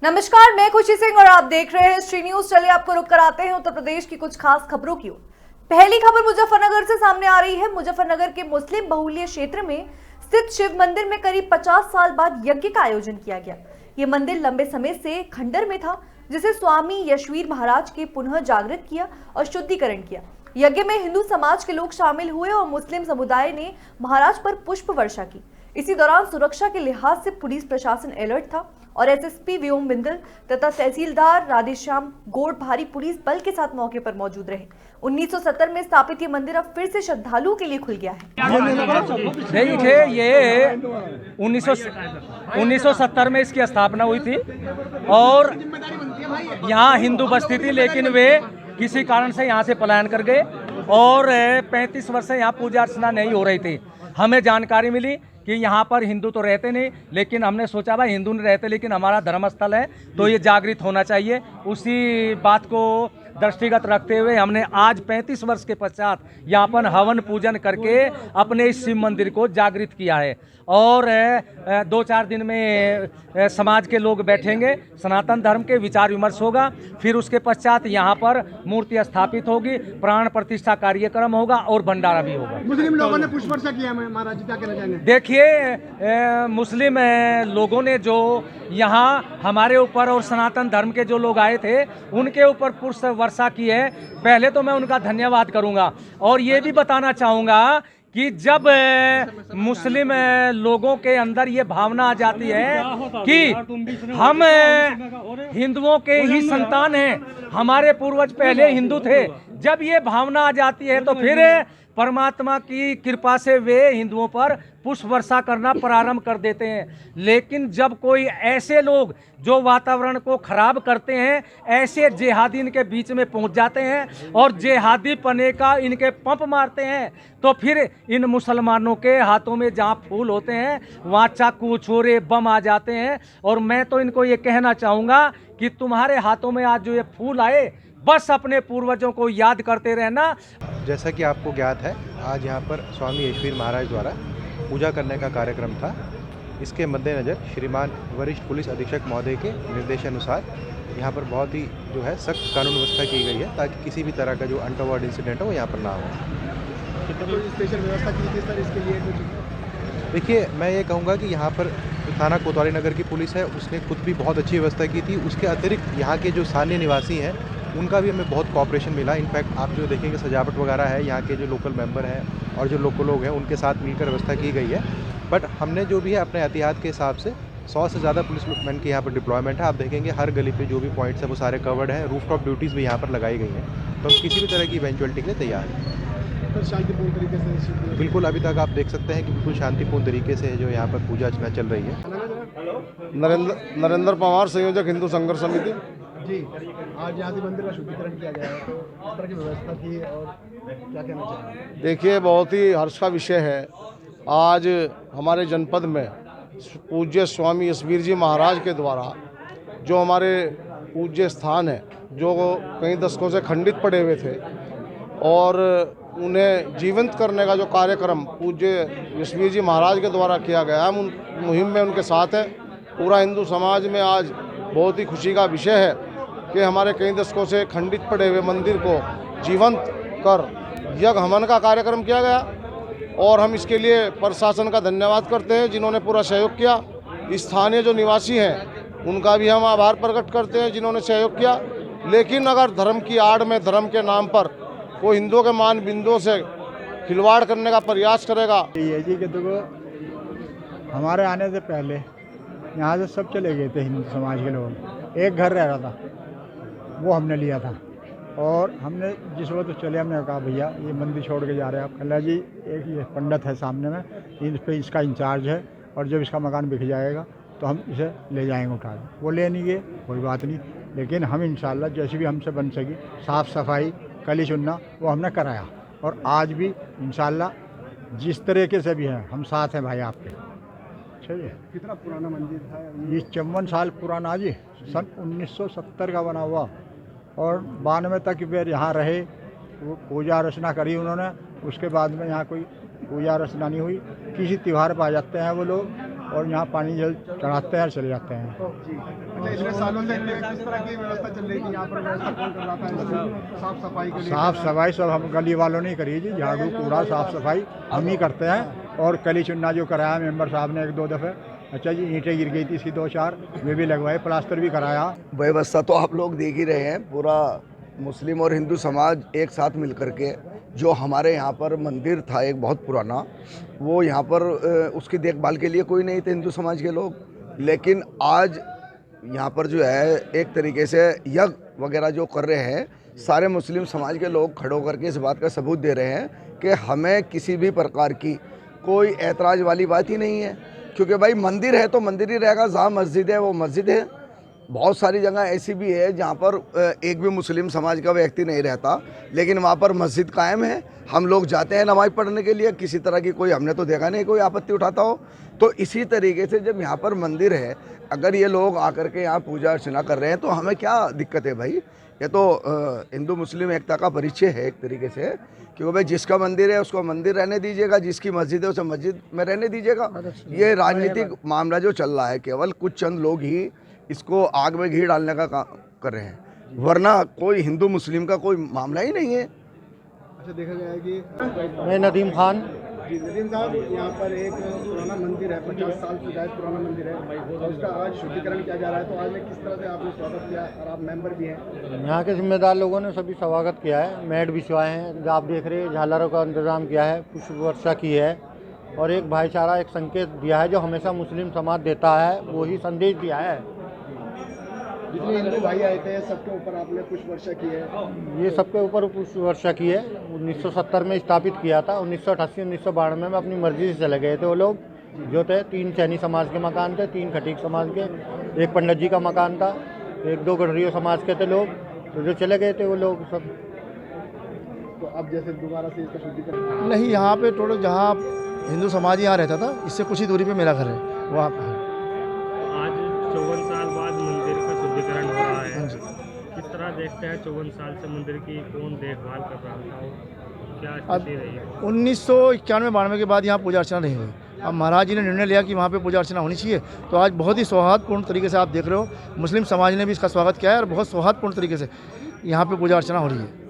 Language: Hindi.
नमस्कार, मैं खुशी सिंह और आप देख रहे हैं श्री न्यूज। चलिए आपको रुक कराते हैं उत्तर प्रदेश की कुछ खास खबरों की ओर। पहली खबर मुजफ्फरनगर से सामने आ रही है। मुजफ्फरनगर के मुस्लिम बहुल्य क्षेत्र में स्थित शिव मंदिर में करीब 50 साल बाद यज्ञ का आयोजन किया गया। ये मंदिर लंबे समय से खंडर में था, जिसे स्वामी यशवीर महाराज के पुनः जागृत किया और शुद्धिकरण किया। यज्ञ में हिंदू समाज के लोग शामिल हुए और मुस्लिम समुदाय ने महाराज पर पुष्प वर्षा की। इसी दौरान सुरक्षा के लिहाज से पुलिस प्रशासन अलर्ट था और एसएसपी व्योम बिंदल तथा तहसीलदार राधेश्याम गौड़ भारी पुलिस बल के साथ मौके पर मौजूद रहे। 1970 में स्थापित ये मंदिर अब फिर से श्रद्धालुओं के लिए खुल गया है। देखिए, ये 1970 में इसकी स्थापना हुई थी और यहाँ हिंदू बस्ती थी, लेकिन वे किसी कारण से यहाँ से पलायन कर गए और 35 वर्ष से यहाँ पूजा अर्चना नहीं हो रही थी। हमें जानकारी मिली कि यहाँ पर हिंदू तो रहते नहीं, लेकिन हमने सोचा भाई हिंदू नहीं रहते लेकिन हमारा धर्मस्थल है तो ये जागृत होना चाहिए। उसी बात को दृष्टिगत रखते हुए हमने आज 35 वर्ष के पश्चात यहाँ पर हवन पूजन करके अपने इस शिव मंदिर को जागृत किया है और 2-4 दिन में समाज के लोग बैठेंगे, सनातन धर्म के विचार विमर्श होगा, फिर उसके पश्चात यहाँ पर मूर्ति स्थापित होगी, प्राण प्रतिष्ठा कार्यक्रम होगा और भंडारा भी होगा। मुस्लिम लोगों ने पुष्प वर्षा किया है महाराज जी, क्या कहना चाहेंगे? देखिए, मुस्लिम लोगों ने जो यहाँ हमारे ऊपर और सनातन धर्म के जो लोग आए थे उनके ऊपर पुष्प वर्षा की है। पहले तो मैं उनका धन्यवाद करूँगा और ये भी बताना चाहूँगा कि जब मुस्लिम लोगों के अंदर ये भावना आ जाती है कि हम हिंदुओं के ही संतान हैं, हमारे पूर्वज पहले हिंदू थे, जब ये भावना आ जाती है तो फिर परमात्मा की कृपा से वे हिंदुओं पर पुष्प वर्षा करना प्रारंभ कर देते हैं। लेकिन जब कोई ऐसे लोग जो वातावरण को खराब करते हैं, ऐसे जिहादी इनके बीच में पहुंच जाते हैं और जिहादी पने का इनके पंप मारते हैं, तो फिर इन मुसलमानों के हाथों में जहां फूल होते हैं वहां चाकू छोरे बम आ जाते हैं। और मैं तो इनको ये कहना चाहूँगा कि तुम्हारे हाथों में आज जो ये फूल आए, बस अपने पूर्वजों को याद करते रहना। जैसा कि आपको ज्ञात है, आज यहाँ पर स्वामी यशवीर महाराज द्वारा पूजा करने का कार्यक्रम था। इसके मद्देनज़र श्रीमान वरिष्ठ पुलिस अधीक्षक महोदय के निर्देशानुसार यहाँ पर बहुत ही जो है सख्त कानून व्यवस्था की गई है ताकि किसी भी तरह का जो अनटवर्ड इंसिडेंट हो वो यहाँ पर ना हो। स्पेशल व्यवस्था की थी सर इसके लिए? देखिए, मैं ये कहूँगा कि यहाँ पर जो थाना कोतवाली नगर की पुलिस है उसने खुद भी बहुत अच्छी व्यवस्था की थी। उसके अतिरिक्त यहाँ के जो स्थानीय निवासी हैं उनका भी हमें बहुत कोऑपरेशन मिला। इनफैक्ट आप जो देखेंगे सजावट वगैरह है, यहाँ के जो लोकल मेंबर हैं और जो लोकल लोग हैं उनके साथ मिलकर व्यवस्था की गई है। बट हमने जो भी है अपने एहतियात के हिसाब से 100 से ज़्यादा पुलिसमैन की यहाँ पर डिप्लॉयमेंट है। आप देखेंगे हर गली पे जो भी पॉइंट्स है वो सारे कवर्ड हैं। रूफटॉप ड्यूटीज़ भी यहाँ पर लगाई गई हैं, तो हम किसी भी तरह की इवेंचुअलिटी के लिए तैयार हैं। शांतिपूर्ण तरीके से? बिल्कुल, अभी तक आप देख सकते हैं कि बिल्कुल शांतिपूर्ण तरीके से जो यहाँ पर पूजा अर्चना चल रही है। नरेंद्र पवार, संयोजक हिंदू संघर्ष समिति जी। आज यहाँ मंदिर का शुद्धिकरण किया गया है, तो इस तरह की व्यवस्था थी और क्या कहना चाहेंगे? देखिए, बहुत ही हर्ष का विषय है। आज हमारे जनपद में पूज्य स्वामी यशवीर जी महाराज के द्वारा जो हमारे पूज्य स्थान है, जो कई दशकों से खंडित पड़े हुए थे, और उन्हें जीवंत करने का जो कार्यक्रम पूज्य यशवीर जी महाराज के द्वारा किया गया, हम उन मुहिम में उनके साथ हैं। पूरा हिंदू समाज में आज बहुत ही खुशी का विषय है कि हमारे कई दशकों से खंडित पड़े हुए मंदिर को जीवंत कर यज्ञ हवन का कार्यक्रम किया गया और हम इसके लिए प्रशासन का धन्यवाद करते हैं जिन्होंने पूरा सहयोग किया। स्थानीय जो निवासी हैं उनका भी हम आभार प्रकट करते हैं जिन्होंने सहयोग किया। लेकिन अगर धर्म की आड़ में, धर्म के नाम पर कोई हिंदुओं के मान बिंदुओं से खिलवाड़ करने का प्रयास करेगा। ये जी कि देखो, हमारे आने से पहले यहाँ से सब चले गए थे हिंदू समाज के लोग। एक घर रह रहा था, वो हमने लिया था और हमने जिस वक्त चले हमने कहा भैया ये मंदिर छोड़ के जा रहे हैं आप। कल्ला जी एक ये पंडित है सामने में, इन पे इसका इंचार्ज है और जब इसका मकान बिक जाएगा तो हम इसे ले जाएंगे उठा के। वो ले नहीं गए, कोई बात नहीं, लेकिन हम इंशाल्लाह जैसी भी हमसे बन सकी साफ़ सफाई कली चुनना वो हमने कराया और आज भी इंशाल्लाह जिस तरीके से भी है हम साथ हैं भाई आपके। चलिए, कितना पुराना मंदिर था ये? 54 साल पुराना जी, सन 1970 का बना हुआ और 92 तक फिर यहाँ रहे। वो पूजा अर्चना करी उन्होंने, उसके बाद में यहाँ कोई पूजा अर्चना नहीं हुई। किसी त्यौहार पर आ जाते हैं वो लोग और यहाँ पानी जल चढ़ाते हैं और चले जाते हैं। अच्छा, इतने सालों से किस तरह की व्यवस्था चल रही थी यहाँ पर? व्यवस्था कौन कर रहा था साफ सफाई के लिए? साफ़ सफाई सब हम गली वालों ने करी जी, झाड़ू कूड़ा साफ़ सफाई हम ही करते हैं। और कली चुन्ना जो कराया मेंबर साहब ने 1-2 दफ़े, अच्छा जी ईंटें गिर गई थी इसकी 2-4, वे भी लगवाए, प्लास्टर भी कराया। व्यवस्था तो आप लोग देख ही रहे हैं, पूरा मुस्लिम और हिंदू समाज एक साथ मिल कर के, जो हमारे यहाँ पर मंदिर था एक बहुत पुराना, वो यहाँ पर उसकी देखभाल के लिए कोई नहीं थे हिंदू समाज के लोग, लेकिन आज यहाँ पर जो है एक तरीके से यज्ञ वगैरह जो कर रहे हैं, सारे मुस्लिम समाज के लोग खड़े होकर के इस बात का सबूत दे रहे हैं कि हमें किसी भी प्रकार की कोई ऐतराज़ वाली बात ही नहीं है, क्योंकि भाई मंदिर है तो मंदिर ही रहेगा, जहाँ मस्जिद है वो मस्जिद है। बहुत सारी जगह ऐसी भी है जहाँ पर एक भी मुस्लिम समाज का व्यक्ति नहीं रहता, लेकिन वहाँ पर मस्जिद कायम है, हम लोग जाते हैं नमाज़ पढ़ने के लिए, किसी तरह की कोई हमने तो देखा नहीं कोई आपत्ति उठाता हो। तो इसी तरीके से जब यहाँ पर मंदिर है, अगर ये लोग आकर के यहाँ पूजा अर्चना कर रहे हैं तो हमें क्या दिक्कत है भाई? ये तो हिंदू मुस्लिम एकता का परिचय है एक तरीके से, क्योंकि भाई जिसका मंदिर है उसको मंदिर रहने दीजिएगा, जिसकी मस्जिद है उसे मस्जिद में रहने दीजिएगा। ये राजनीतिक मामला जो चल रहा है, केवल कुछ चंद लोग ही इसको आग में घी डालने का काम कर रहे हैं, वरना कोई हिंदू मुस्लिम का कोई मामला ही नहीं है। अच्छा, देखा गया है कि मैं नदीम खान। जी नदीम साहब, यहाँ पर एक पुराना मंदिर है, 50 साल से ज़्यादा पुराना मंदिर है, और उसका आज शुद्धिकरण किया जा रहा है, तो आज में किस तरह से आपने स्वागत किया, और आप मेंबर भी हैं? यहाँ के जिम्मेदार लोगों ने सभी स्वागत किया है, मैट बिछवाए हैं, जो आप देख रहे हैं, झालरों का इंतज़ाम किया है, पुष्प वर्षा की है, और एक भाईचारा एक संकेत दिया है जो हमेशा मुस्लिम समाज देता है, वही संदेश दिया है। जितने हिंदू भाई आए थे सबके ऊपर आपने पुष्प वर्षा की है? ये सबके ऊपर पुष्प वर्षा की है। 1970 में स्थापित किया था, 1988-1992 में अपनी मर्जी से चले गए थे वो लोग जो थे। 3 सैनी समाज के मकान थे, 3 खटीक समाज के, 1 पंडित जी का मकान था, 1-2 गढ़रियों समाज के थे लोग, तो जो चले गए थे वो लोग सब। तो अब जैसे दोबारा से इसका शुद्धिकरण? नहीं, यहाँ पे टोटल जहाँ हिंदू समाज यहाँ रहता था, इससे कुछ ही दूरी पे मेरा घर है, वहाँ पर। आज 54 साल बाद मंदिर का शुद्धिकरण हो रहा है, किस तरह देखते हैं 54 साल से मंदिर की कौन देखभाल कर रहा था और क्या स्थिति रही है? 1991-92 के बाद यहाँ पूजा अर्चना नहीं हुई। अब महाराज जी ने निर्णय लिया कि वहाँ पे पूजा अर्चना होनी चाहिए, तो आज बहुत ही सौहार्दपूर्ण तरीके से आप देख रहे हो, मुस्लिम समाज ने भी इसका स्वागत किया है और बहुत सौहार्दपूर्ण तरीके से यहाँ पे पूजा अर्चना हो रही है।